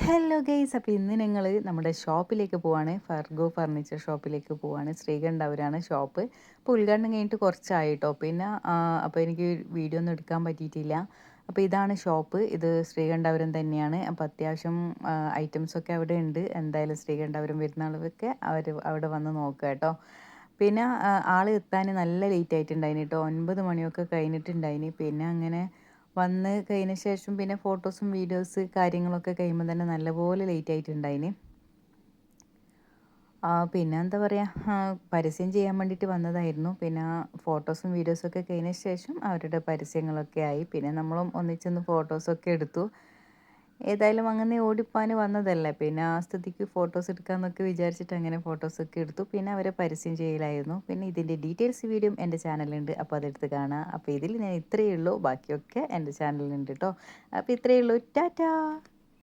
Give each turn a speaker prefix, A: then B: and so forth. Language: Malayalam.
A: ഹലോ ഗെയ്സ്, അപ്പോൾ ഇന്ന് ഞങ്ങൾ നമ്മുടെ ഷോപ്പിലേക്ക് പോവാണ്. ഫർഗോ ഫർണിച്ചർ ഷോപ്പിലേക്ക് പോവാണ്. ശ്രീകണ്ഠപുരമാണ് ഷോപ്പ്. അപ്പോൾ ഉദ്ഘാടനം കഴിഞ്ഞിട്ട് കുറച്ചായിട്ടോ. പിന്നെ അപ്പോൾ എനിക്ക് വീഡിയോ ഒന്നും എടുക്കാൻ പറ്റിയിട്ടില്ല. അപ്പോൾ ഇതാണ് ഷോപ്പ്. ഇത് ശ്രീകണ്ഠപുരം തന്നെയാണ്. അപ്പോൾ അത്യാവശ്യം ഐറ്റംസൊക്കെ അവിടെ ഉണ്ട്. എന്തായാലും ശ്രീകണ്ഠപുരം വരുന്ന ആളുകൾക്ക് അവിടെ വന്ന് നോക്കുക കേട്ടോ. പിന്നെ ആൾ എത്താൻ നല്ല ലേറ്റ് ആയിട്ടുണ്ടായിന് കേട്ടോ. 9 മണിയൊക്കെ കഴിഞ്ഞിട്ടുണ്ടായിന്. പിന്നെ അങ്ങനെ വന്ന് കഴിഞ്ഞ ശേഷം പിന്നെ ഫോട്ടോസും വീഡിയോസ് കാര്യങ്ങളൊക്കെ കഴിയുമ്പോൾ തന്നെ നല്ലപോലെ ലേറ്റ് ആയിട്ടുണ്ടായിന്. പിന്നെ എന്താ പറയുക, പരസ്യം ചെയ്യാൻ വേണ്ടിയിട്ട് വന്നതായിരുന്നു. പിന്നെ ഫോട്ടോസും വീഡിയോസൊക്കെ കഴിഞ്ഞ ശേഷം അവരുടെ പരസ്യങ്ങളൊക്കെ ആയി. പിന്നെ നമ്മളും ഒന്നിച്ചൊന്ന് ഫോട്ടോസൊക്കെ എടുത്തു. ഏതായാലും അങ്ങനെ ഓടിപ്പാന് വന്നതല്ലേ, പിന്നെ ആ സ്ഥിതിക്ക് ഫോട്ടോസ് എടുക്കാമെന്നൊക്കെ വിചാരിച്ചിട്ട് അങ്ങനെ ഫോട്ടോസൊക്കെ എടുത്തു. പിന്നെ അവരെ പരസ്യം ചെയ്യലായിരുന്നു. പിന്നെ ഇതിൻ്റെ ഡീറ്റെയിൽസ് വീഡിയോ എൻ്റെ ചാനലുണ്ട്, അപ്പോൾ അതെടുത്ത് കാണാം. അപ്പോൾ ഇതിൽ ഞാൻ ഇത്രയേ ഉള്ളൂ, ബാക്കിയൊക്കെ എൻ്റെ ചാനലിലുണ്ട് കേട്ടോ. അപ്പോൾ ഇത്രയേ ഉള്ളൂ. ടാറ്റാ.